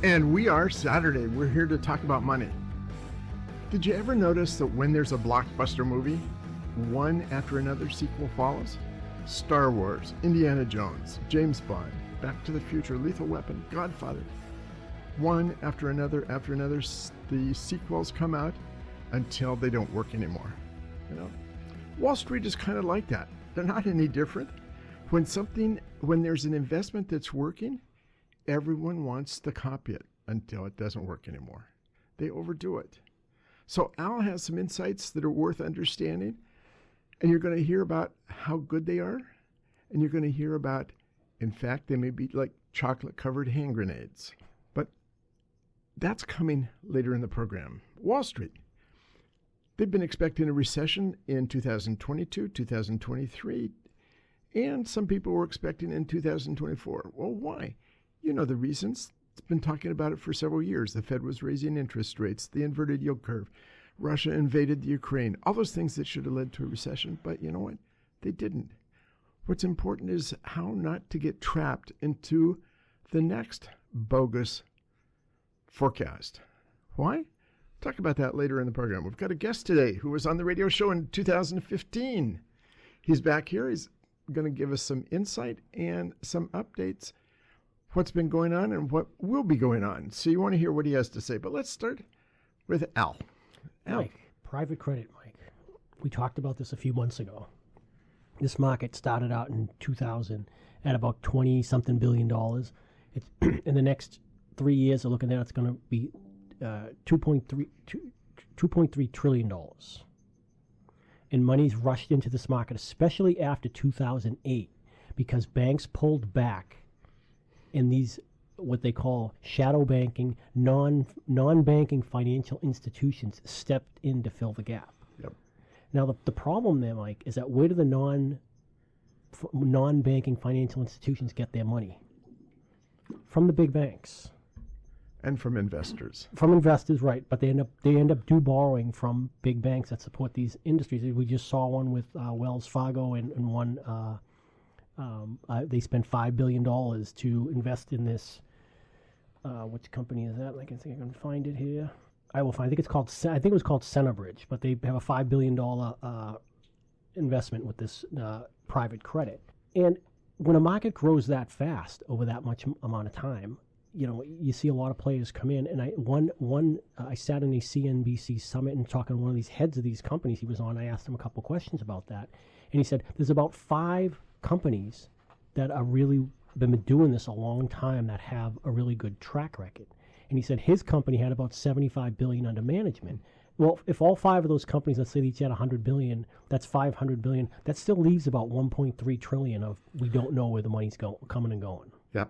And we are Saturday. We're here to talk about money. Did you ever notice that when there's a blockbuster movie, one after another sequel follows? Star Wars, Indiana Jones, James Bond, Back to the Future, Lethal Weapon, Godfather. One after another, the sequels come out until they don't work anymore. You know, Wall Street is kind of like that. They're not any different. When there's an investment that's working, everyone wants to copy it until it doesn't work anymore. They overdo it. So Al has some insights that are worth understanding, and you're going to hear about how good they are, and you're going to hear about, in fact, they may be like chocolate-covered hand grenades. But that's coming later in the program. Wall Street. They've been expecting a recession in 2022, 2023, and some people were expecting in 2024. Well, why? You know the reasons. It's been talking about it for several years. The Fed was raising interest rates, the inverted yield curve. Russia invaded the Ukraine. All those things that should have led to a recession, but you know what? They didn't. What's important is how not to get trapped into the next bogus forecast. Why? Talk about that later in the program. We've got a guest today who was on the radio show in 2015. He's back here. He's going to give us some insight and some updates, what's been going on and what will be going on. So you want to hear what he has to say. But let's start with Al. Mike, private credit, Mike. We talked about this a few months ago. This market started out in 2000 at about 20-something billion dollars. It's in the next 3 years, they're looking at it's going to be $2.3 trillion. And money's rushed into this market, especially after 2008, because banks pulled back in these what they call shadow banking, non-banking financial institutions stepped in to fill the gap. Yep. Now the problem there, Mike, is that where do the non-banking financial institutions get their money? From the big banks. And from investors. From investors, right? But they end up borrowing from big banks that support these industries. We just saw one with Wells Fargo, and one they spent $5 billion to invest in this. Which company is that? I can think I can find it here. I will find. I think it was called Centerbridge, but they have a $5 billion investment with this private credit. And when a market grows that fast over that much amount of time, you know, you see a lot of players come in. And I sat in a CNBC summit and talking to one of these heads of these companies he was on. I asked him a couple questions about that, and he said there's about 5 companies that are really been doing this a long time that have a really good track record. And he said his company had about $75 billion under management. Well, if all 5 of those companies, let's say they each had $100 billion, that's $500 billion. That still leaves about $1.3 trillion of we don't know where the money's coming and going. Yep.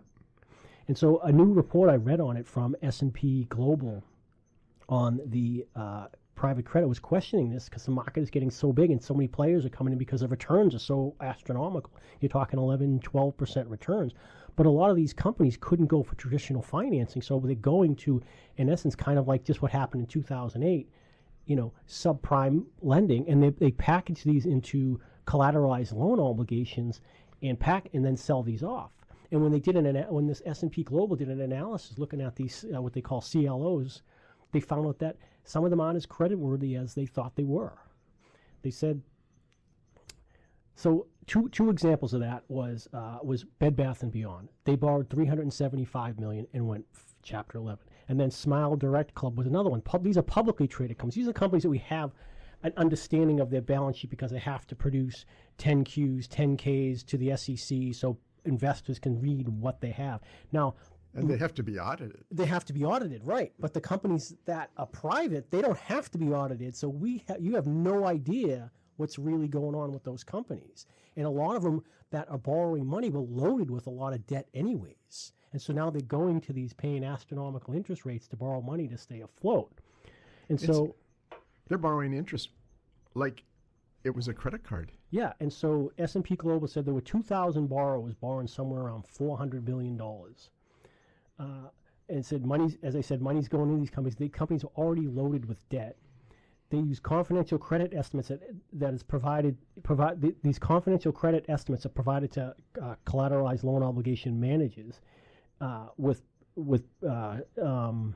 And so a new report I read on it from S&P Global on the private credit was questioning this because the market is getting so big and so many players are coming in because the returns are so astronomical. You're talking 11, 12% returns. But a lot of these companies couldn't go for traditional financing, so they're going to, in essence, kind of like just what happened in 2008, you know, subprime lending, and they package these into collateralized loan obligations and then sell these off. And when they did when this S&P Global did an analysis looking at these what they call CLOs, they found out that some of them aren't as creditworthy as they thought they were. They said, so two examples of that was Bed Bath & Beyond. They borrowed $375 million and went Chapter 11. And then Smile Direct Club was another one. These are publicly traded companies. These are companies that we have an understanding of their balance sheet because they have to produce 10Qs, 10Ks to the SEC so investors can read what they have. Now, and they have to be audited. They have to be audited, right. But the companies that are private, they don't have to be audited. So you have no idea what's really going on with those companies. And a lot of them that are borrowing money were loaded with a lot of debt anyways. And so now they're going to these paying astronomical interest rates to borrow money to stay afloat. And so they're borrowing interest like it was a credit card. Yeah, and so S&P Global said there were 2,000 borrowers borrowing somewhere around $400 billion. And said money's going into these companies. The companies are already loaded with debt. They use confidential credit estimates that is provided. These confidential credit estimates are provided to collateralized loan obligation managers with with and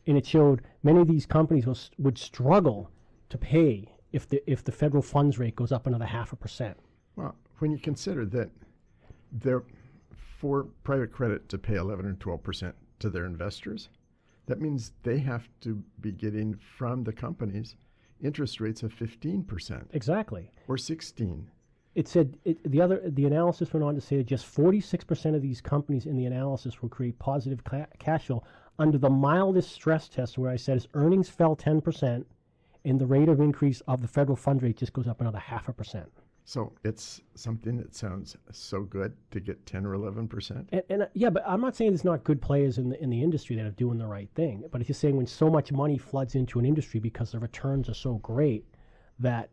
it showed many of these companies would struggle to pay if the federal funds rate goes up another 0.5%. Well, when you consider that for private credit to pay 11 or 12% to their investors, that means they have to be getting from the companies interest rates of 15%. Exactly. Or 16. It said the analysis went on to say that just 46% of these companies in the analysis will create positive cash flow under the mildest stress test, where I said his earnings fell 10% and the rate of increase of the federal fund rate just goes up another 0.5%. So it's something that sounds so good to get 10 or 11%. And yeah, but I'm not saying there's not good players in the industry that are doing the right thing. But it's just saying when so much money floods into an industry because the returns are so great that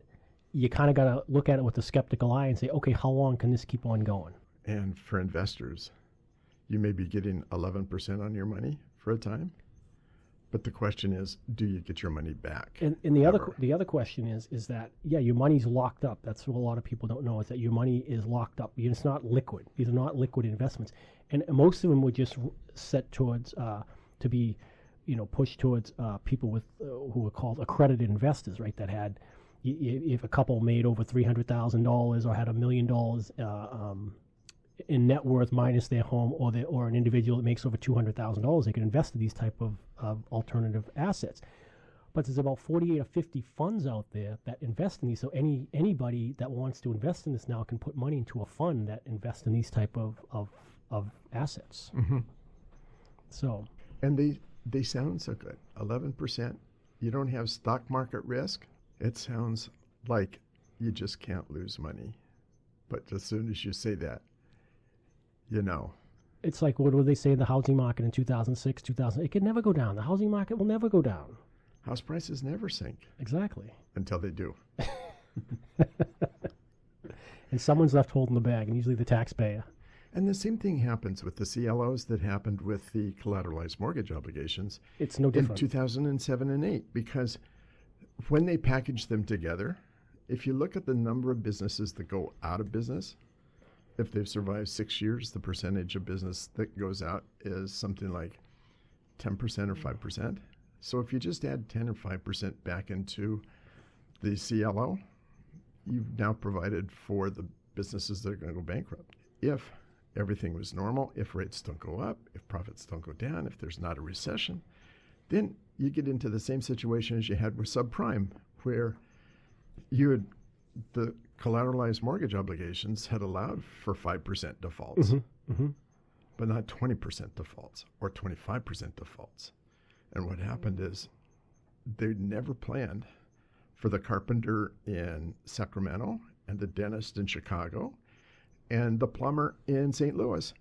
you kind of got to look at it with a skeptical eye and say, okay, how long can this keep on going? And for investors, you may be getting 11% on your money for a time. But the question is, do you get your money back? And the other question is that, yeah, your money's locked up. That's what a lot of people don't know, is that your money is locked up. It's not liquid. These are not liquid investments. And most of them were just set towards to be, pushed towards people with who were called accredited investors, right? That had, if a couple made over $300,000 or had $1 million in net worth minus their home, or an individual that makes over $200,000, they could invest in these type of alternative assets. But there's about 48 or 50 funds out there that invest in these. So anybody that wants to invest in this now can put money into a fund that invests in these type of assets. Mm-hmm. So. And they sound so good. 11%. You don't have stock market risk. It sounds like you just can't lose money. But as soon as you say that, it's like, what would they say, the housing market in 2006, 2000? It could never go down. The housing market will never go down. House prices never sink. Exactly. Until they do. And someone's left holding the bag, and usually the taxpayer. And the same thing happens with the CLOs that happened with the collateralized mortgage obligations. It's no different. In 2007 and 8, because when they package them together, if you look at the number of businesses that go out of business, if they've survived 6 years, the percentage of business that goes out is something like 10% or 5%. So if you just add 10 or 5% back into the CLO, you've now provided for the businesses that are going to go bankrupt. If everything was normal, if rates don't go up, if profits don't go down, if there's not a recession, then you get into the same situation as you had with subprime, where the collateralized mortgage obligations had allowed for 5% defaults, but not 20% defaults or 25% defaults. And what happened is they never planned for the carpenter in Sacramento and the dentist in Chicago and the plumber in St. Louis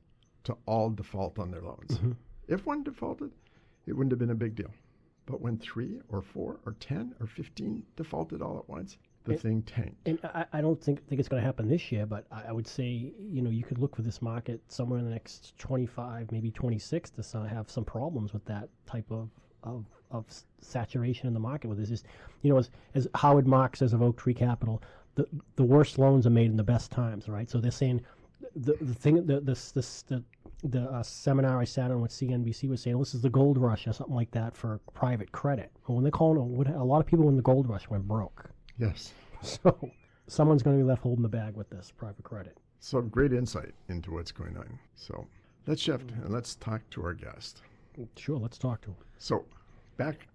to all default on their loans. If one defaulted, it wouldn't have been a big deal. But when 3 or 4 or 10 or 15 defaulted all at once, the thing tanked. And I don't think it's going to happen this year, but I would say, you could look for this market somewhere in the next 25, maybe 26 to have some problems with that type of saturation in the market. Where there's just, as Howard Marks says of Oak Tree Capital, the worst loans are made in the best times, right? So they're saying the seminar I sat on with CNBC was saying, this is the gold rush or something like that for private credit. Well, when they're calling it, a lot of people in the gold rush went broke. Yes. So someone's going to be left holding the bag with this private credit. So great insight into what's going on. So let's shift and let's talk to our guest. Sure, let's talk to him. So back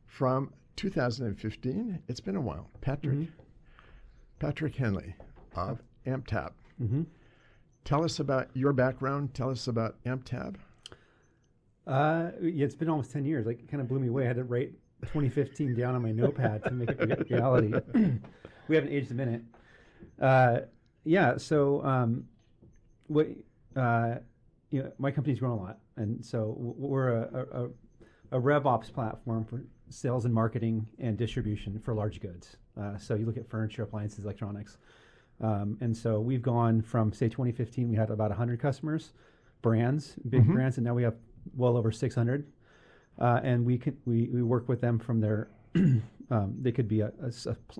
from 2015, it's been a while. Patrick Henley of Amptab. Tell us about your background. Tell us about Amptab. Yeah, it's been almost 10 years. Like, it kind of blew me away. I had to write 2015 down on my notepad to make it reality. We haven't aged a minute. My company's grown a lot, and so we're a RevOps platform for sales and marketing and distribution for large goods. So you look at furniture, appliances, electronics. And so we've gone from, say, 2015, we had about 100 customers, brands, big brands, and now we have well over 600. And we work with them from their, they could be a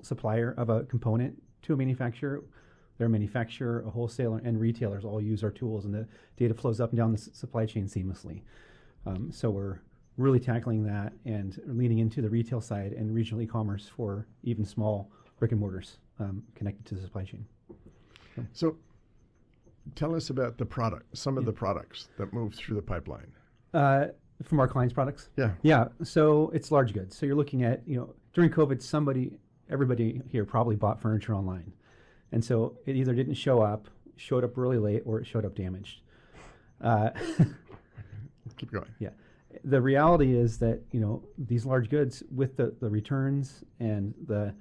supplier of a component to a manufacturer. They're a manufacturer, a wholesaler, and retailers all use our tools, and the data flows up and down the supply chain seamlessly. So we're really tackling that and leaning into the retail side and regional e-commerce for even small brick and mortars connected to the supply chain. So tell us about the product, some of the products that move through the pipeline. From our clients' products? Yeah. Yeah. So it's large goods. So you're looking at, during COVID, everybody here probably bought furniture online. And so it either didn't show up, showed up really late, or it showed up damaged. Keep going. Yeah. The reality is that, these large goods with the returns and the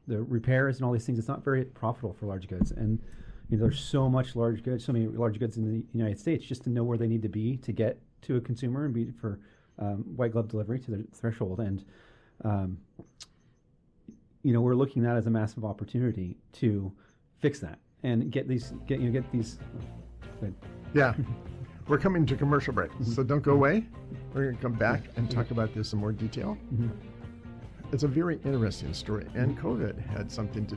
repairs and all these things, it's not very profitable for large goods. And there's so many large goods in the United States, just to know where they need to be to get to a consumer and be for white glove delivery to their threshold. And we're looking at that as a massive opportunity to fix that and get these. Yeah. We're coming to commercial break, so don't go away. We're going to come back and talk about this in more detail. It's a very interesting story, and COVID had something to,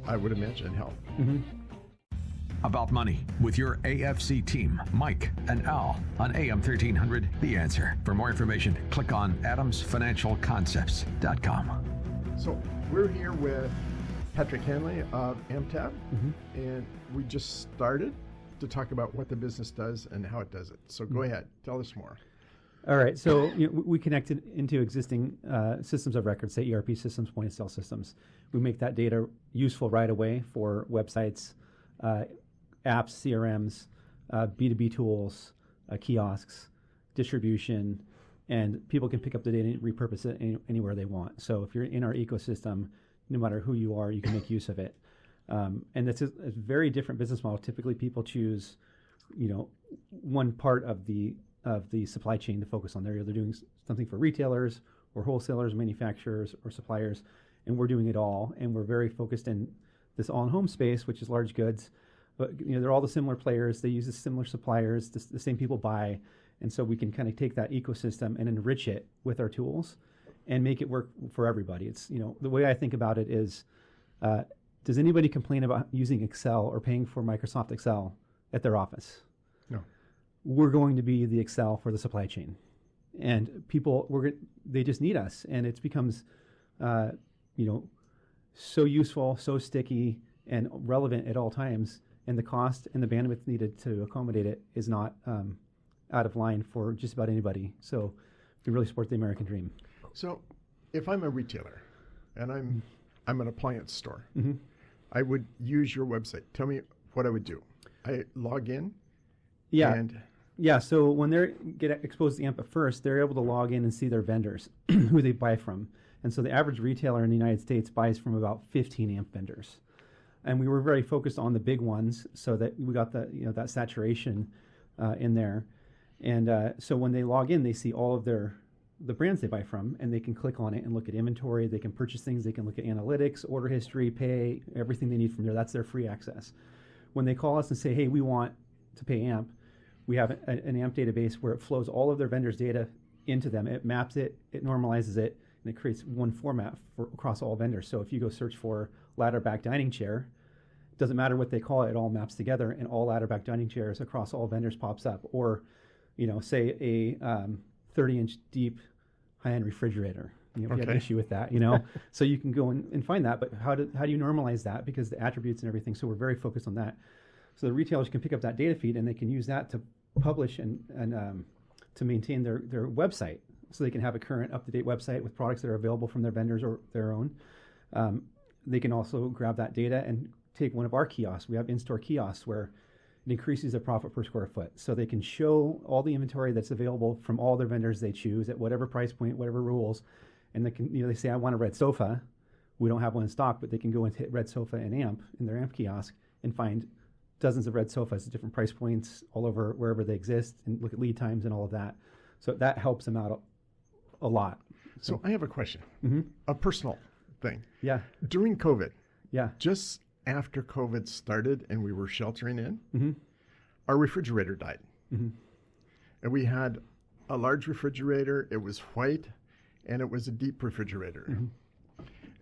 I would imagine, help. About money with your AFC team, Mike and Al, on AM 1300, The Answer. For more information, click on adamsfinancialconcepts.com. So we're here with Patrick Henley of Amptab, and we just started to talk about what the business does and how it does it. So go ahead, tell us more. All right, so we connected into existing systems of record, say ERP systems, point of sale systems. We make that data useful right away for websites, apps, CRMs, B2B tools, kiosks, distribution, and people can pick up the data and repurpose it anywhere they want. So if you're in our ecosystem, no matter who you are, you can make use of it. And it's a very different business model. Typically, people choose, one part of the supply chain to focus on. They're either doing something for retailers or wholesalers, manufacturers, or suppliers, and we're doing it all. And we're very focused in this all-in-home space, which is large goods. But they're all the similar players. They use the similar suppliers. The same people buy, and so we can kind of take that ecosystem and enrich it with our tools, and make it work for everybody. It's the way I think about it is. Does anybody complain about using Excel or paying for Microsoft Excel at their office? No. We're going to be the Excel for the supply chain, and people they just need us, and it becomes, so useful, so sticky, and relevant at all times. And the cost and the bandwidth needed to accommodate it is not out of line for just about anybody. So we really support the American dream. So if I'm a retailer and I'm an appliance store, I would use your website. Tell me what I would do. I log in. Yeah. So when they get exposed to AMP at first, they're able to log in and see their vendors, who they buy from. And so the average retailer in the United States buys from about 15 AMP vendors. And we were very focused on the big ones so that we got that saturation in there. And so when they log in, they see all of the brands they buy from, and they can click on it and look at inventory. They can purchase things. They can look at analytics, order history, pay, everything they need from there. That's their free access. When they call us and say, hey, we want to pay AMP, we have an AMP database where it flows all of their vendors' data into them. It maps it, it normalizes it, and it creates one format across all vendors. So if you go search for ladder back dining chair, it doesn't matter what they call it, it all maps together, and all ladder back dining chairs across all vendors pops up. Or, say a 30-inch deep high-end refrigerator. We have an issue with that, So you can go and find that, but how do you normalize that? Because the attributes and everything, so we're very focused on that. So the retailers can pick up that data feed, and they can use that to publish and to maintain their website. So they can have a current, up-to-date website with products that are available from their vendors or their own. They can also grab that data and take one of our kiosks. We have in-store kiosks where it increases their profit per square foot. So they can show all the inventory that's available from all their vendors they choose at whatever price point, whatever rules. And they can, they say, I want a red sofa. We don't have one in stock, but they can go and hit red sofa and AMP in their AMP kiosk and find dozens of red sofas at different price points all over wherever they exist, and look at lead times and all of that. So that helps them out a lot. So I have a question, a personal thing. Yeah. During COVID, yeah, just after COVID started and we were sheltering in, our refrigerator died. And we had a large refrigerator. It was white, and it was a deep refrigerator.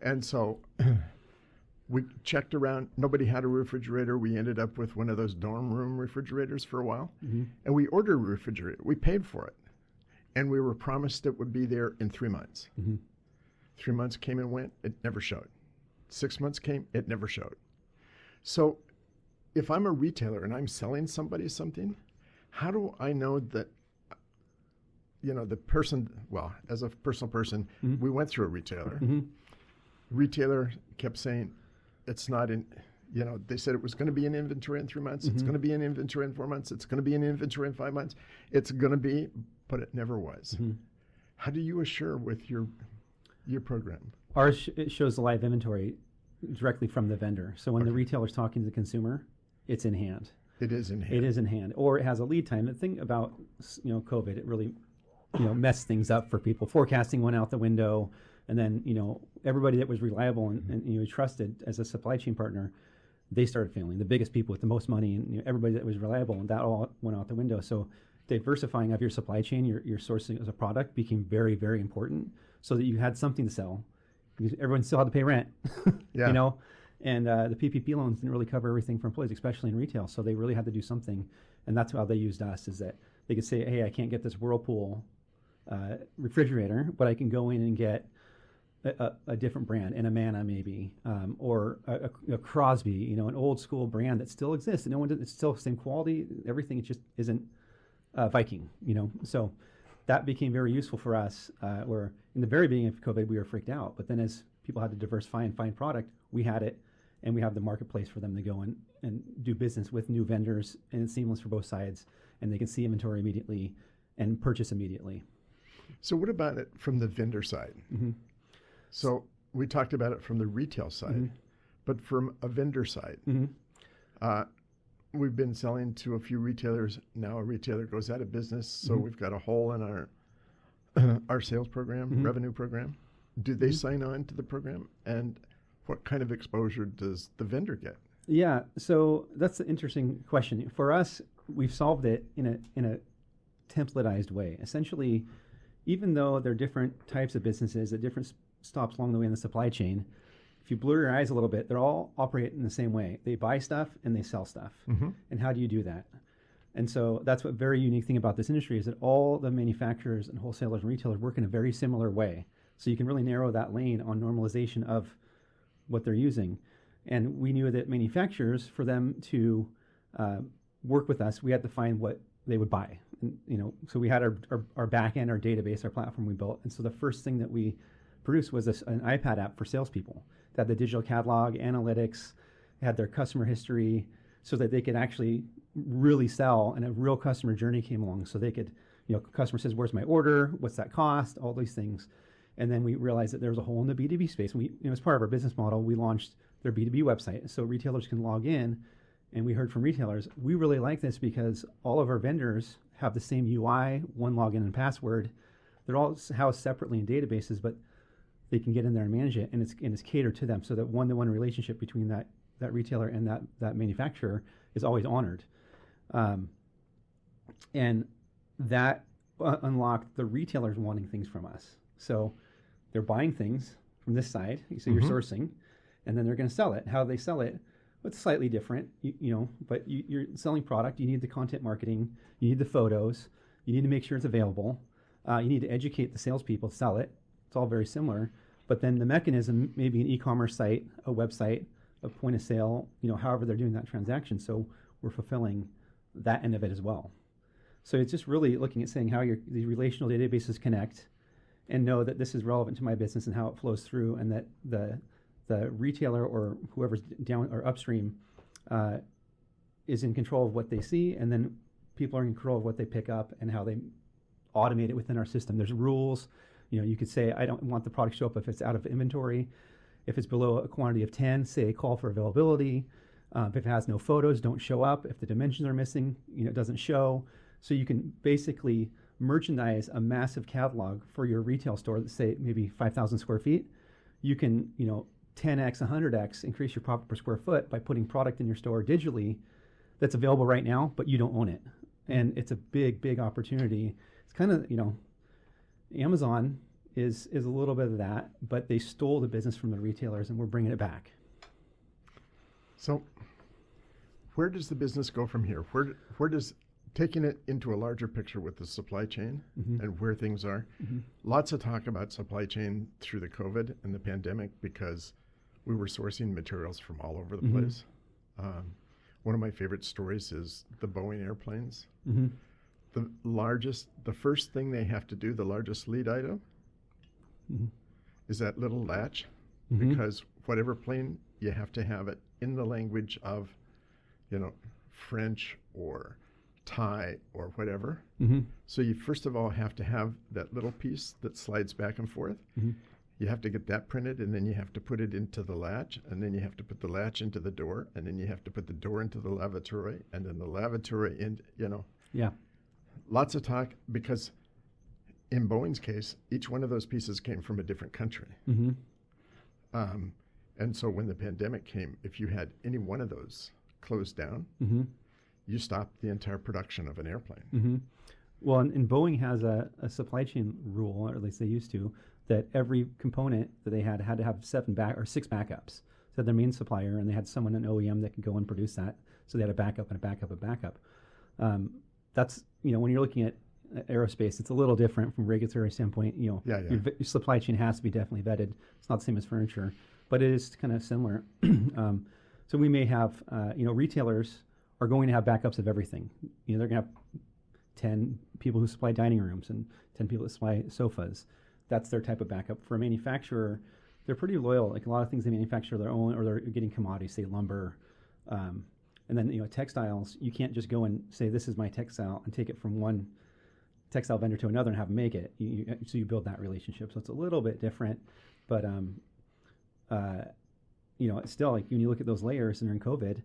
And so We checked around. Nobody had a refrigerator. We ended up with one of those dorm room refrigerators for a while. And we ordered a refrigerator. We paid for it. And we were promised it would be there in 3 months. 3 months came and went. It never showed. 6 months came. It never showed. So if I'm a retailer and I'm selling somebody something, how do I know that, the person, well, as a personal person, we went through a retailer. Retailer kept saying, it's not in, they said it was going to be in inventory in 3 months. It's going to be in inventory in 4 months. It's going to be in inventory in 5 months. It's going to be, but it never was. How do you assure with your program? Ours it shows the live inventory directly from the vendor. So when the retailer's talking to the consumer, it's in hand. It is in hand. It is in hand, or it has a lead time. The thing about COVID, it really messed things up for people. Forecasting went out the window, and then everybody that was reliable and trusted as a supply chain partner, they started failing. The biggest people with the most money, and everybody that was reliable, and that all went out the window. So diversifying of your supply chain, your sourcing as a product became very, very important, so that you had something to sell. Because everyone still had to pay rent, and the PPP loans didn't really cover everything for employees, especially in retail. So they really had to do something, and that's how they used us. Is that they could say, "Hey, I can't get this Whirlpool refrigerator, but I can go in and get a different brand, an Amana maybe, or a Crosby, an old school brand that still exists. And it's still the same quality, everything. It just isn't Viking, So that became very useful for us. Where in the very beginning of COVID, we were freaked out, but then as people had to diversify and find product, we had it, and we have the marketplace for them to go and do business with new vendors, and it's seamless for both sides, and they can see inventory immediately and purchase immediately. So what about it from the vendor side? So we talked about it from the retail side, but from a vendor side, we've been selling to a few retailers. Now a retailer goes out of business, so we've got a hole in our sales program, revenue program. Do they sign on to the program, and what kind of exposure does the vendor get? Yeah, so that's an interesting question. For us, we've solved it in a templatized way. Essentially, even though there are different types of businesses at different stops along the way in the supply chain, if you blur your eyes a little bit, they're all operating in the same way. They buy stuff and they sell stuff. And how do you do that? And so that's what very unique thing about this industry is that all the manufacturers and wholesalers and retailers work in a very similar way. So you can really narrow that lane on normalization of what they're using. And we knew that manufacturers, for them to work with us, we had to find what they would buy. And, so we had our back end, our database, our platform we built. And so the first thing that we produced was an iPad app for salespeople that had the digital catalog, analytics, had their customer history, so that they could actually really sell, and a real customer journey came along. So they could, customer says, "Where's my order? What's that cost?" All these things. And then we realized that there was a hole in the B2B space. And we, as part of our business model, we launched their B2B website. So retailers can log in, and we heard from retailers, we really like this because all of our vendors have the same UI, one login and password. They're all housed separately in databases, but they can get in there and manage it, and it's catered to them. So that one-to-one relationship between that retailer and that manufacturer is always honored. And that unlocked the retailers wanting things from us. So they're buying things from this side, so you're sourcing, and then they're going to sell it. How they sell it, well, it's slightly different, but you're selling product. You need the content marketing, you need the photos, you need to make sure it's available, you need to educate the salespeople to sell it. It's all very similar, but then the mechanism, maybe an e-commerce site, a website, a point of sale, however they're doing that transaction. So we're fulfilling that end of it as well. So it's just really looking at saying how these relational databases connect, and know that this is relevant to my business and how it flows through, and that the retailer or whoever's down or upstream is in control of what they see, and then people are in control of what they pick up and how they automate it within our system. There's rules. You could say, I don't want the product to show up if it's out of inventory. If it's below a quantity of 10, say call for availability. If it has no photos, don't show up. If the dimensions are missing, it doesn't show. So you can basically merchandise a massive catalog for your retail store that say maybe 5,000 square feet. You can, 10x, 100x increase your profit per square foot by putting product in your store digitally that's available right now, but you don't own it. And it's a big, big opportunity. It's kind of, Amazon is a little bit of that, but they stole the business from the retailers, and we're bringing it back. So, where does the business go from here? Where does taking it into a larger picture with the supply chain and where things are? Lots of talk about supply chain through the COVID and the pandemic because we were sourcing materials from all over the place. One of my favorite stories is the Boeing airplanes. The first thing they have to do, the largest lead item, is that little latch, because whatever plane, you have to have it in the language of, French or Thai or whatever. So you first of all have to have that little piece that slides back and forth. You have to get that printed, and then you have to put it into the latch, and then you have to put the latch into the door, and then you have to put the door into the lavatory, and then the lavatory in, Yeah. Lots of talk, because in Boeing's case, each one of those pieces came from a different country. And so when the pandemic came, if you had any one of those closed down, you stopped the entire production of an airplane. Well, and Boeing has a supply chain rule, or at least they used to, that every component that they had to have 6 backups. So their main supplier, and they had someone, an OEM, that could go and produce that. So they had a backup and a backup and backup. That's, when you're looking at aerospace, it's a little different from a regulatory standpoint. Your supply chain has to be definitely vetted. It's not the same as furniture, but it is kind of similar. So we may have, retailers are going to have backups of everything. They're going to have 10 people who supply dining rooms and 10 people that supply sofas. That's their type of backup. For a manufacturer, they're pretty loyal. Like a lot of things they manufacture their own, or they're getting commodities, say lumber. And then, textiles, you can't just go and say, this is my textile, and take it from one textile vendor to another and have them make it. So you build that relationship. So it's a little bit different. But, it's still like when you look at those layers and during COVID,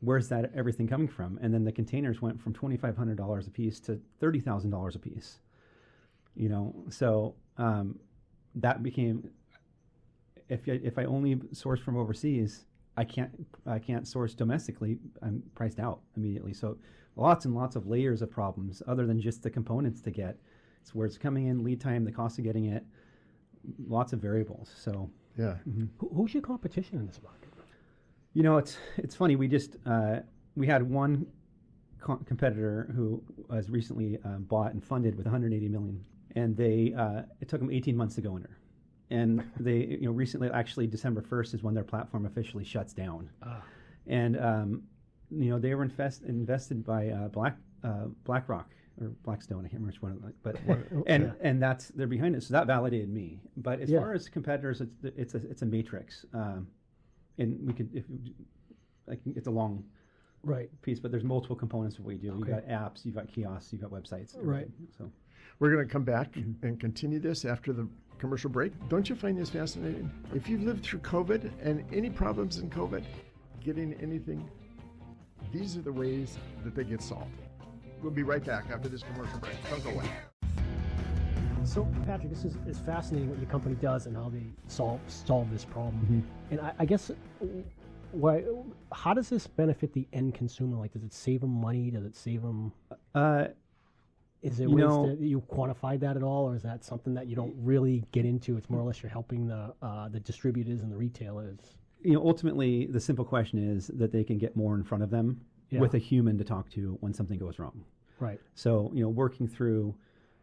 where's that everything coming from? And then the containers went from $2,500 a piece to $30,000 a piece. So that became, if I only source from overseas, I can't source domestically. I'm priced out immediately. So lots and lots of layers of problems other than just the components to get. It's where it's coming in, lead time, the cost of getting it, lots of variables. So yeah. Who's your competition in this market? It's funny. We just we had one competitor who was recently bought and funded with $180 million, and they it took them 18 months to go under. And they, recently, actually December 1st is when their platform officially shuts down. And, they were invested by BlackRock or Blackstone. I can't remember which one, but and they're behind it. So that validated me. But as far as competitors, it's a matrix. And we could, it's a long piece, but there's multiple components of what we do. You've got apps, you've got kiosks, you've got websites. Right. So we're going to come back and continue this after the commercial break. Don't you find this fascinating? If you've lived through COVID and any problems in COVID, getting anything, these are the ways that they get solved. We'll be right back after this commercial break. Don't go away. So, Patrick, this is fascinating what your company does and how they solve this problem. And I guess, how does this benefit the end consumer? Like, does it save them money? Does it save them? Is there ways that you quantify that at all, or is that something that you don't really get into? It's more or less you're helping the distributors and the retailers. Ultimately, the simple question is that they can get more in front of them with a human to talk to when something goes wrong. Right. So, working through,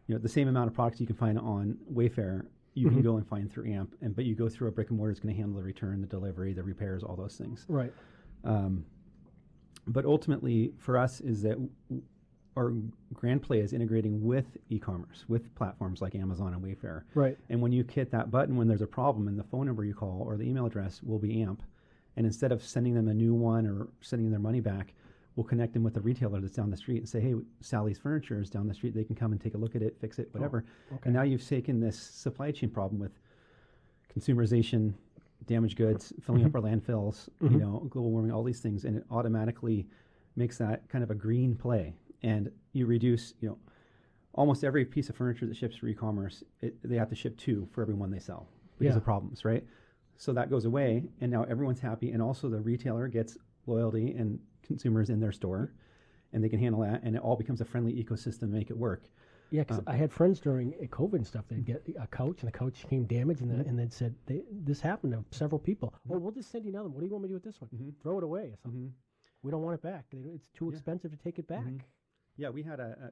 the same amount of products you can find on Wayfair, you can go and find through Amp, but you go through a brick and mortar, it's going to handle the return, the delivery, the repairs, all those things. Right. But ultimately, for us, is that our grand play is integrating with e-commerce, with platforms like Amazon and Wayfair. Right. And when you hit that button, when there's a problem, and the phone number you call or the email address will be Amp, and instead of sending them a new one or sending their money back, we'll connect them with the retailer that's down the street and say, hey, Sally's Furniture is down the street. They can come and take a look at it, fix it, whatever. Oh, okay. And now you've taken this supply chain problem with consumerization, damaged goods, filling up our landfills, global warming, all these things, and it automatically makes that kind of a green play. And you reduce, almost every piece of furniture that ships for e-commerce, they have to ship 2 for every one they sell because of problems, right? So that goes away, and now everyone's happy, and also the retailer gets loyalty and consumers in their store, and they can handle that, and it all becomes a friendly ecosystem to make it work. Yeah, because I had friends during COVID and stuff. They'd get a couch, and the couch came damaged, and they'd said, this happened to several people. Oh, we'll just send you another one. What do you want me to do with this one? Throw it away or something. We don't want it back. It's too expensive to take it back. Yeah, we had a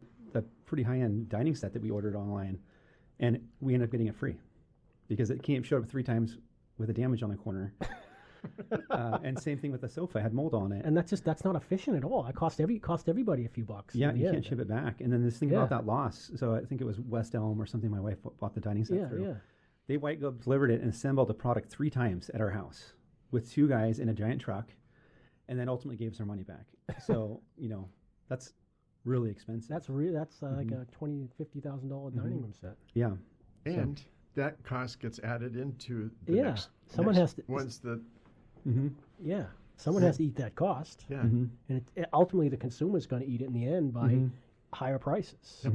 pretty high-end dining set that we ordered online, and we ended up getting it free because it showed up 3 times with a damage on the corner. And same thing with the sofa, it had mold on it. And that's not efficient at all. It cost everybody a few bucks. Yeah, you can't ship it back. And then this thing about that loss. So I think it was West Elm or something. My wife bought the dining set through. Yeah. They white glove delivered it and assembled the product 3 times at our house with 2 guys in a giant truck, and then ultimately gave us our money back. So that's really expensive. That's like a $20,000-$50,000 dining room set. Yeah, and that cost gets added into the next. Someone has to. Once the Yeah, someone has to eat that cost. Yeah, and ultimately the consumer is going to eat it in the end by higher prices.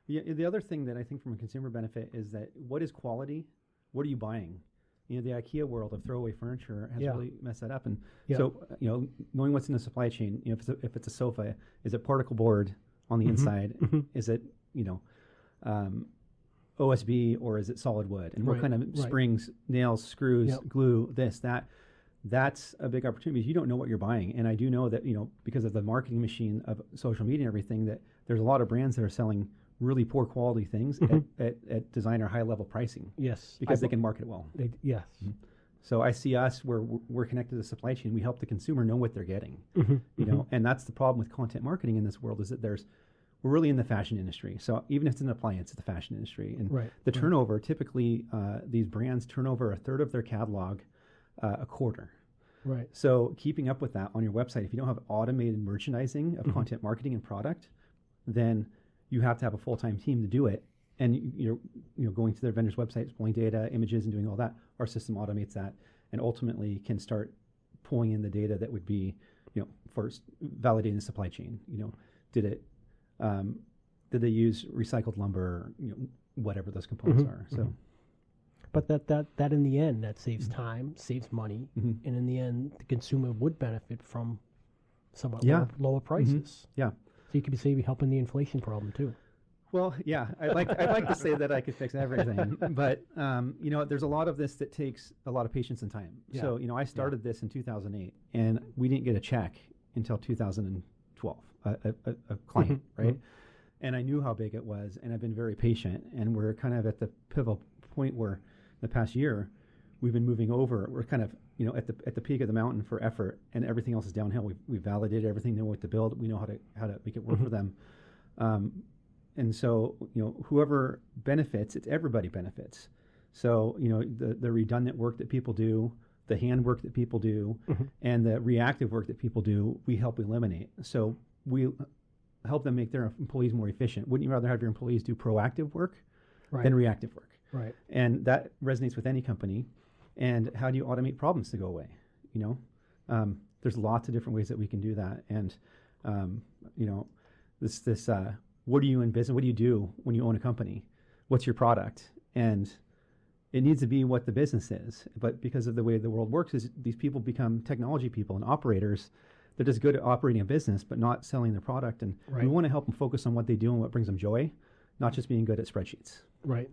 Yeah, the other thing that I think from a consumer benefit is that what is quality? What are you buying? The IKEA world of throwaway furniture has really messed that up. And so, knowing what's in the supply chain, if it's a sofa, is it particle board on the inside? Is it, OSB or is it solid wood? And what kind of springs, nails, screws, glue, this, that. That's a big opportunity because you don't know what you're buying. And I do know that, because of the marketing machine of social media and everything, that there's a lot of brands that are selling really poor quality things at designer high level pricing. Yes. Because they can market it well. Yes. So I see us where we're connected to the supply chain. We help the consumer know what they're getting, and that's the problem with content marketing in this world is that we're really in the fashion industry. So even if it's an appliance, it's the fashion industry. And the turnover, typically these brands turn over a third of their catalog a quarter. Right. So keeping up with that on your website, if you don't have automated merchandising of content marketing and product, then you have to have a full-time team to do it. And you're going to their vendors' websites, pulling data, images, and doing all that. Our system automates that and ultimately can start pulling in the data that would be, for validating the supply chain. Did they use recycled lumber? Whatever those components are. So. But that in the end, that saves time, saves money, and in the end, the consumer would benefit from somewhat lower prices. Yeah. So you could be helping the inflation problem too. Well, yeah, I'd like to say that I could fix everything, but there's a lot of this that takes a lot of patience and time. Yeah. So I started this in 2008, and we didn't get a check until 2012. A client, right? And I knew how big it was, and I've been very patient. And we're kind of at the pivotal point where the past year we've been moving over. We're kind of at the peak of the mountain for effort, and everything else is downhill. We validated everything, know what to build. We know how to make it work for them. And so whoever benefits, it's everybody benefits. So the redundant work that people do, the hand work that people do, and the reactive work that people do, we help eliminate. So we help them make their employees more efficient. Wouldn't you rather have your employees do proactive work than reactive work? Right. And that resonates with any company. And how do you automate problems to go away? There's lots of different ways that we can do that. And this what are you in business? What do you do when you own a company? What's your product? And it needs to be what the business is. But because of the way the world works, is these people become technology people and operators. They're just good at operating a business, but not selling their product. And we want to help them focus on what they do and what brings them joy, not just being good at spreadsheets. Right.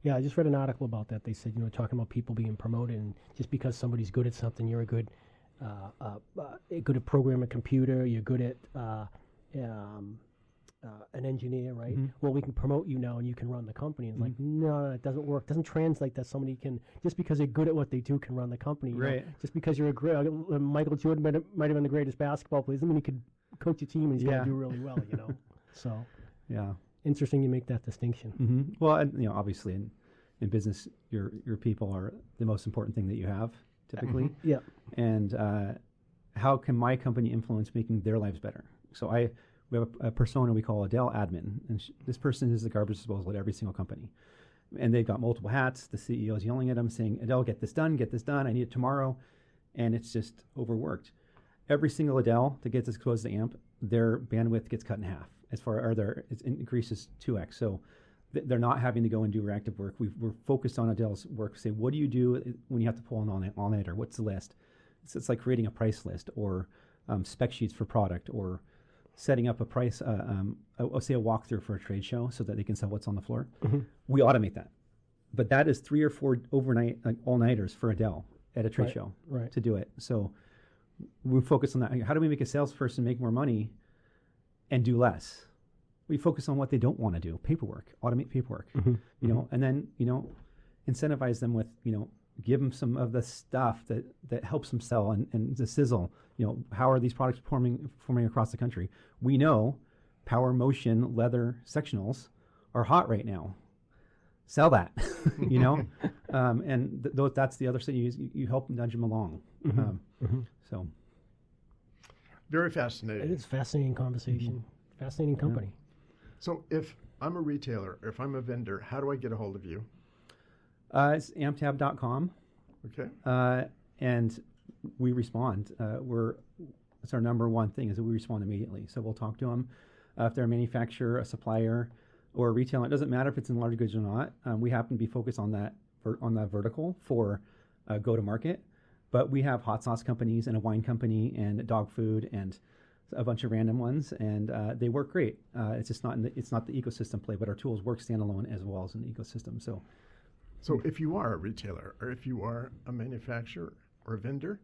Yeah, I just read an article about that. They said, talking about people being promoted, and just because somebody's good at something, you're good at programming a computer, you're good at an engineer, right? Well, we can promote you now, and you can run the company. And it's like, no, it doesn't work. It doesn't translate that somebody can, just because they're good at what they do, can run the company. Right. Just because you're a great, Michael Jordan might have been the greatest basketball player, doesn't mean he could coach a team and he's going to do really well, So, yeah. Interesting you make that distinction. Well, and obviously in business, your people are the most important thing that you have, typically. Yeah. And how can my company influence making their lives better? So we have a persona we call Adele Admin, and this person is the garbage disposal at every single company. And they've got multiple hats. The CEO is yelling at them, saying, Adele, get this done, I need it tomorrow. And it's just overworked. Every single Adele that gets exposed to AMP, their bandwidth gets cut in half. It increases 2x. So they're not having to go and do reactive work. We're focused on Adele's work. Say, what do you do when you have to pull an all-nighter? What's the list? It's like creating a price list or spec sheets for product or setting up a price, say a walkthrough for a trade show so that they can sell what's on the floor. We automate that. But that is 3 or 4 overnight, all-nighters for a Dell at a trade show to do it. So we focus on that. How do we make a salesperson make more money and do less? We focus on what they don't want to do, paperwork, automate paperwork, you know, and then, you know, incentivize them with, you know, give them some of the stuff that helps them sell and the sizzle. You know, how are these products performing across the country? We know power motion leather sectionals are hot right now. Sell that, you know, and that's the other side. You help nudge them along. So, very fascinating. It's a fascinating conversation, fascinating company. Yeah. So, if I'm a retailer, or if I'm a vendor, how do I get a hold of you? It's amptab.com. Okay. And we respond. It's our number one thing is that we respond immediately. So we'll talk to them. If they're a manufacturer, a supplier, or a retailer, it doesn't matter if it's in large goods or not. We happen to be focused on that vertical for go-to-market. But we have hot sauce companies and a wine company and dog food and a bunch of random ones, and they work great. It's just not it's not the ecosystem play, but our tools work standalone as well as in the ecosystem. So if you are a retailer or if you are a manufacturer or a vendor,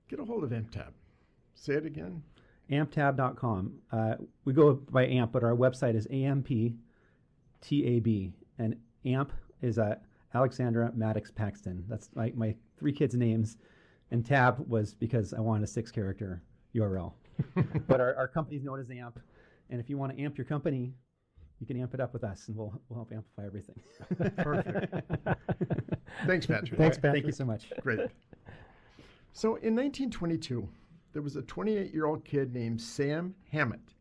get a hold of Amptab. Say it again. Amptab.com. We go by AMP, but our website is AMPTAB, and AMP is Alexandra Maddox Paxton. That's my 3 kids' names, and Tab was because I wanted a 6-character URL. But our company's known as AMP, and if you want to amp your company, you can amp it up with us, and we'll help amplify everything. Perfect. Thanks, Patrick. Thanks, Patrick. Thank you so much. Great. So in 1922, there was a 28-year-old kid named Sam Hammett.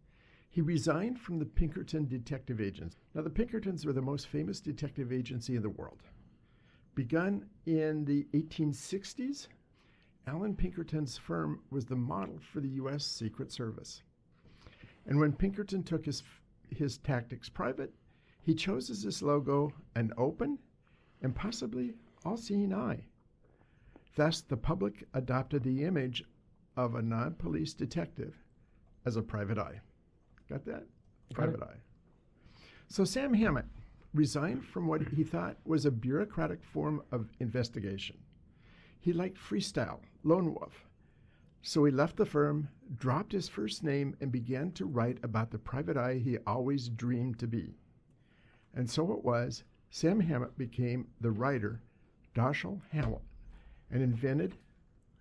He resigned from the Pinkerton Detective Agency. Now, the Pinkertons were the most famous detective agency in the world. Begun in the 1860s, Alan Pinkerton's firm was the model for the U.S. Secret Service. And when Pinkerton took his tactics private, he chose as his logo an open and possibly all-seeing eye. Thus, the public adopted the image of a non-police detective as a private eye. Got that? Private eye. So Sam Hammett resigned from what he thought was a bureaucratic form of investigation. He liked freestyle, lone wolf. So he left the firm, dropped his first name, and began to write about the private eye he always dreamed to be. And so it was, Sam Hammett became the writer Dashiell Hammett and invented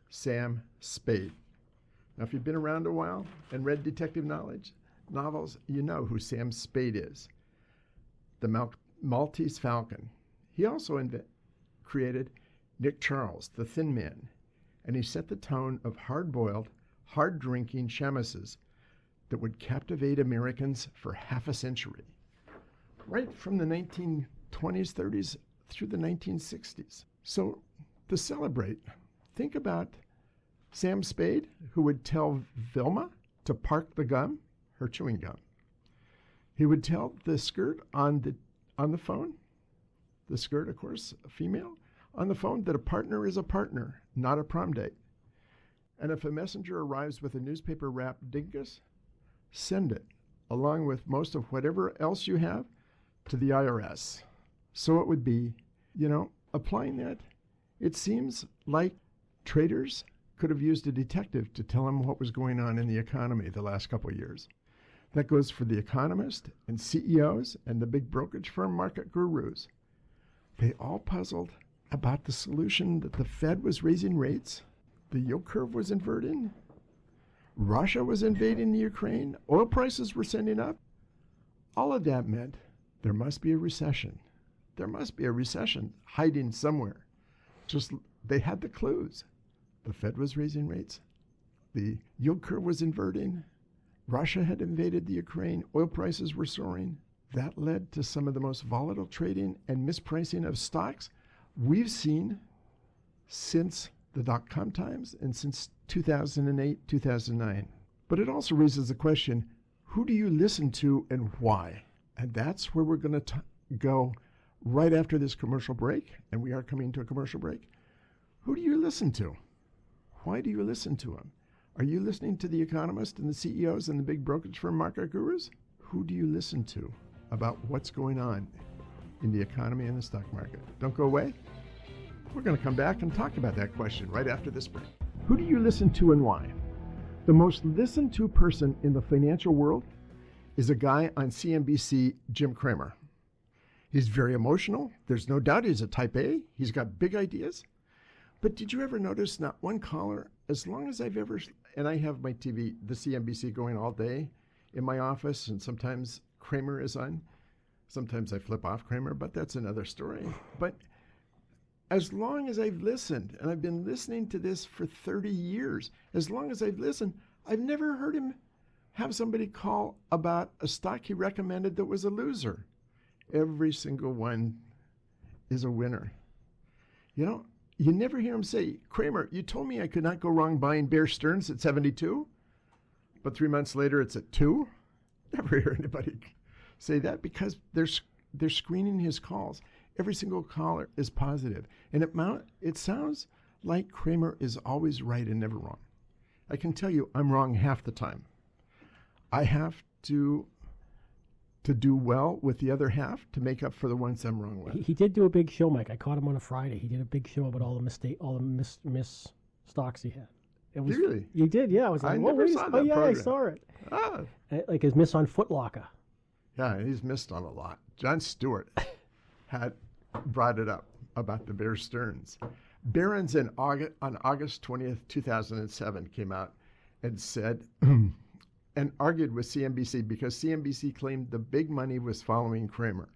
Sam Spade. Now, if you've been around a while and read detective novels, you know who Sam Spade is, the Maltese Falcon. He also created Nick Charles, the Thin Man, and he set the tone of hard-boiled, hard-drinking chamises that would captivate Americans for half a century, right from the 1920s, 30s through the 1960s. So to celebrate, think about Sam Spade, who would tell Vilma to park the gum, her chewing gum. He would tell the skirt on the phone, the skirt, of course, a female, on the phone that a partner is a partner, not a prom date. And if a messenger arrives with a newspaper-wrapped dingus, send it, along with most of whatever else you have, to the IRS. So it would be, applying that, it seems like traders could have used a detective to tell them what was going on in the economy the last couple of years. That goes for the economist and CEOs and the big brokerage firm market gurus. They all puzzled about the solution that the Fed was raising rates, the yield curve was inverting, Russia was invading the Ukraine, oil prices were sending up. All of that meant there must be a recession. There must be a recession hiding somewhere. Just they had the clues. The Fed was raising rates. The yield curve was inverting. Russia had invaded the Ukraine. Oil prices were soaring. That led to some of the most volatile trading and mispricing of stocks we've seen since the dot-com times and since 2008, 2009. But it also raises the question, who do you listen to and why? And that's where we're going to go right after this commercial break, and we are coming to a commercial break. Who do you listen to? Why do you listen to them? Are you listening to the economists and the CEOs and the big brokerage firm market gurus? Who do you listen to about what's going on in the economy and the stock market? Don't go away. We're going to come back and talk about that question right after this break. Who do you listen to and why? The most listened to person in the financial world is a guy on CNBC, Jim Cramer. He's very emotional. There's no doubt he's a type A. He's got big ideas. But did you ever notice not one caller, as long as I've ever, and I have my TV, the CNBC going all day in my office, and sometimes Cramer is on. Sometimes I flip off Cramer, but that's another story. But as long as I've listened, and I've been listening to this for 30 years, as long as I've listened, I've never heard him have somebody call about a stock he recommended that was a loser. Every single one is a winner. You know, you never hear him say, Cramer, you told me I could not go wrong buying Bear Stearns at 72, but 3 months later it's at 2. Never hear anybody say that, because they're screening his calls. Every single caller is positive. And it sounds like Cramer is always right and never wrong. I can tell you I'm wrong half the time. I have to do well with the other half to make up for the ones I'm wrong with. He did do a big show, Mike. I caught him on a Friday. He did a big show about all the miss stocks he had. It was, really? You did, yeah. I was like, I never saw that yeah, program. I saw it. Ah. Like his miss on Foot Locker. Yeah, he's missed on a lot. Jon Stewart had brought it up about the Bear Stearns. Barron's on August 20th, 2007 came out and said, and argued with CNBC because CNBC claimed the big money was following Cramer.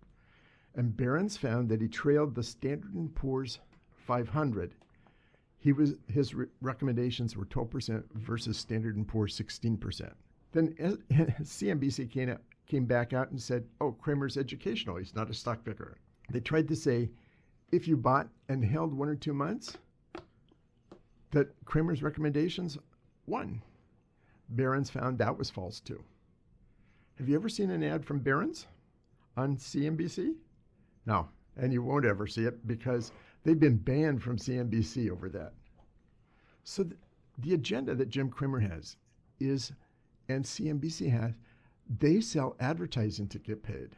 And Barron's found that he trailed the Standard & Poor's 500. His recommendations were 12% versus Standard & Poor's 16%. Then CNBC came back out and said, oh, Cramer's educational. He's not a stock picker. They tried to say, if you bought and held 1 or 2 months, that Cramer's recommendations won. Barron's found that was false too. Have you ever seen an ad from Barron's on CNBC? No, and you won't ever see it because they've been banned from CNBC over that. So the agenda that Jim Cramer has is, and CNBC has, they sell advertising to get paid.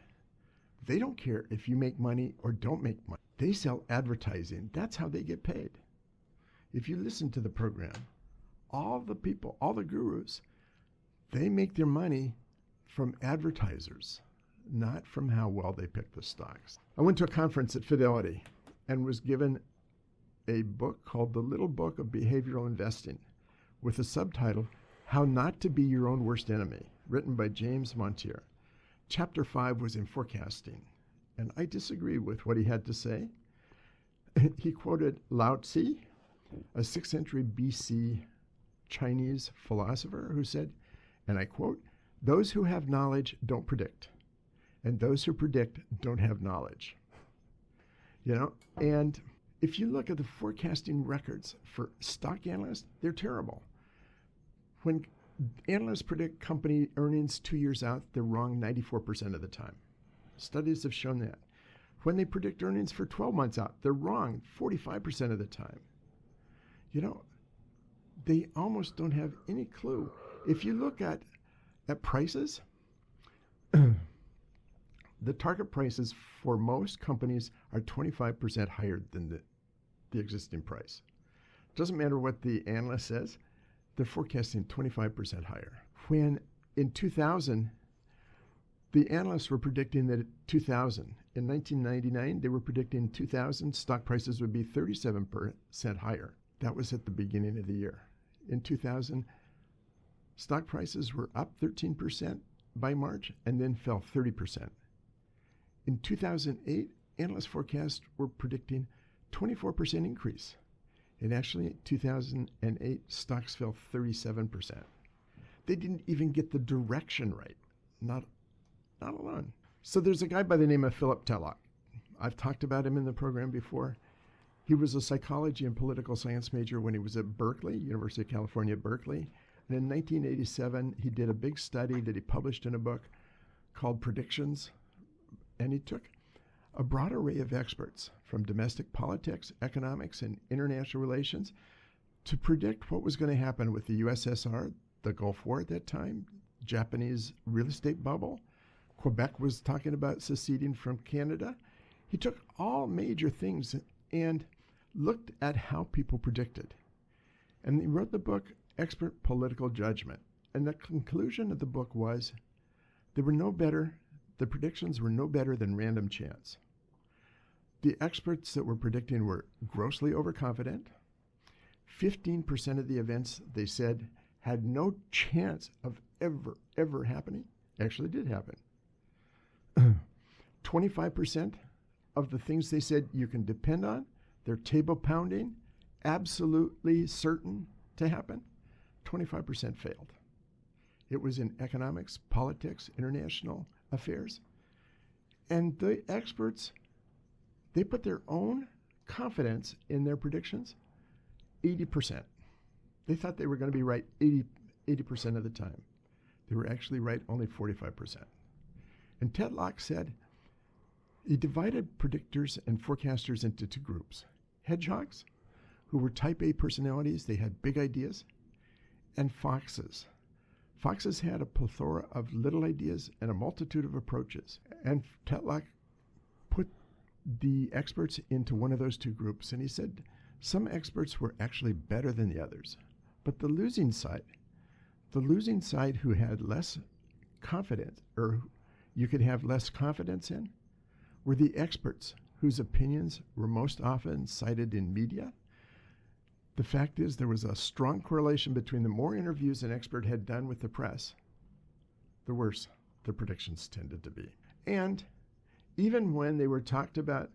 They don't care if you make money or don't make money. They sell advertising. That's how they get paid. If you listen to the program, all the people, all the gurus, they make their money from advertisers, not from how well they pick the stocks. I went to a conference at Fidelity and was given a book called The Little Book of Behavioral Investing with a subtitle, How Not to Be Your Own Worst Enemy, written by James Montier. Chapter 5 was in forecasting, and I disagree with what he had to say. He quoted Lao Tzu, a 6th century BC Chinese philosopher who said, and I quote, those who have knowledge don't predict, and those who predict don't have knowledge. You know, and if you look at the forecasting records for stock analysts, they're terrible. When analysts predict company earnings 2 years out, they're wrong 94% of the time. Studies have shown that. When they predict earnings for 12 months out, they're wrong 45% of the time. You know, they almost don't have any clue. If you look at prices, the target prices for most companies are 25% higher than the existing price. Doesn't matter what the analyst says, they're forecasting 25% higher. When in 2000, the analysts were predicting that in 1999, they were predicting 2000 stock prices would be 37% higher. That was at the beginning of the year. In 2000, stock prices were up 13% by March and then fell 30%. In 2008, analyst forecasts were predicting 24% increase. And actually, in 2008, stocks fell 37%. They didn't even get the direction right, not alone. So there's a guy by the name of Philip Tellock. I've talked about him in the program before. He was a psychology and political science major when he was at Berkeley, University of California, Berkeley. And in 1987, he did a big study that he published in a book called Predictions. And he took a broad array of experts from domestic politics, economics, and international relations to predict what was going to happen with the USSR, the Gulf War at that time, Japanese real estate bubble. Quebec was talking about seceding from Canada. He took all major things and looked at how people predicted. And he wrote the book, Expert Political Judgment. And the conclusion of the book was the predictions were no better than random chance. The experts that were predicting were grossly overconfident. 15% of the events, they said, had no chance of ever happening. Actually did happen. 25% of the things they said you can depend on, they're table pounding, absolutely certain to happen. 25% failed. It was in economics, politics, international affairs. And the experts, they put their own confidence in their predictions, 80%. They thought they were going to be right 80% of the time. They were actually right only 45%. And Tetlock said he divided predictors and forecasters into two groups. Hedgehogs, who were type A personalities, they had big ideas, and foxes. Foxes had a plethora of little ideas and a multitude of approaches. And Tetlock put the experts into one of those two groups, and he said some experts were actually better than the others. But the losing side who had less confidence, or you could have less confidence in, were the experts whose opinions were most often cited in media. The fact is there was a strong correlation between the more interviews an expert had done with the press, the worse the predictions tended to be. And even when they were talked about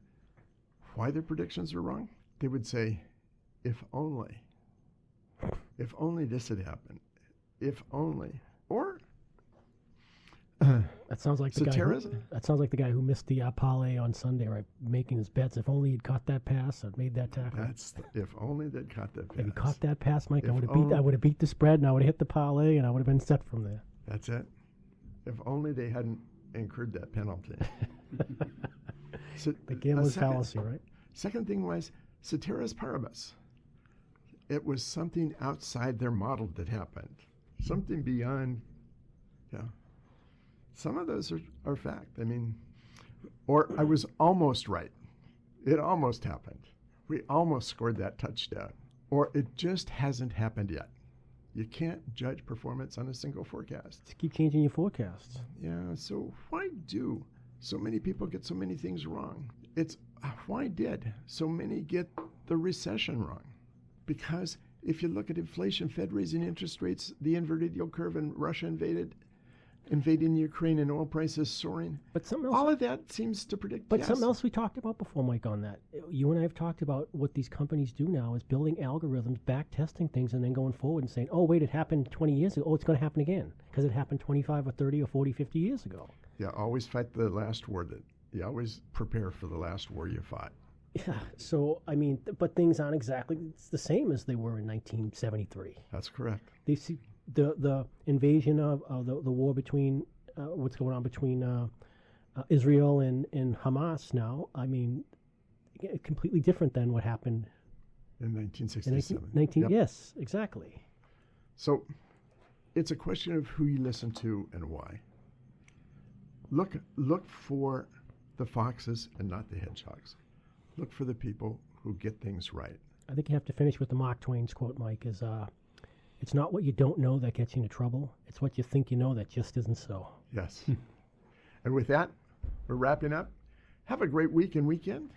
why their predictions were wrong, they would say, if only this had happened, if only, or that sounds like the guy who missed the parlay on Sunday, right? Making his bets. If only he'd caught that pass or made that tackle. If only they'd caught that pass. If he caught that pass, Mike, I would have beat the spread, and I would have hit the parlay, and I would have been set from there. That's it. If only they hadn't incurred that penalty. So the gambler's fallacy, right? Second thing was ceteris paribus. It was something outside their model that happened. Something beyond, Some of those are fact. I mean, or I was almost right. It almost happened. We almost scored that touchdown. Or it just hasn't happened yet. You can't judge performance on a single forecast. Just keep changing your forecasts. Yeah, so why do so many people get so many things wrong? Why did so many get the recession wrong? Because if you look at inflation, Fed raising interest rates, the inverted yield curve, and Russia invading Ukraine, and oil prices soaring. But something else, all of that seems to predict. But something else we talked about before, Mike, on that. You and I have talked about what these companies do now is building algorithms, back testing things, and then going forward and saying, oh, wait, it happened 20 years ago. Oh, it's going to happen again because it happened 25 or 30 or 40, 50 years ago. Yeah, always fight the last war. You always prepare for the last war you fought. Yeah, so, I mean, but things aren't exactly the same as they were in 1973. That's correct. They see the invasion of the war between, what's going on between Israel and Hamas now, I mean, completely different than what happened in 1967. Yep. Yes, exactly. So it's a question of who you listen to and why. Look for the foxes and not the hedgehogs. Look for the people who get things right. I think you have to finish with the Mark Twain's quote, Mike, is it's not what you don't know that gets you into trouble. It's what you think you know that just isn't so. Yes. And with that, we're wrapping up. Have a great week and weekend.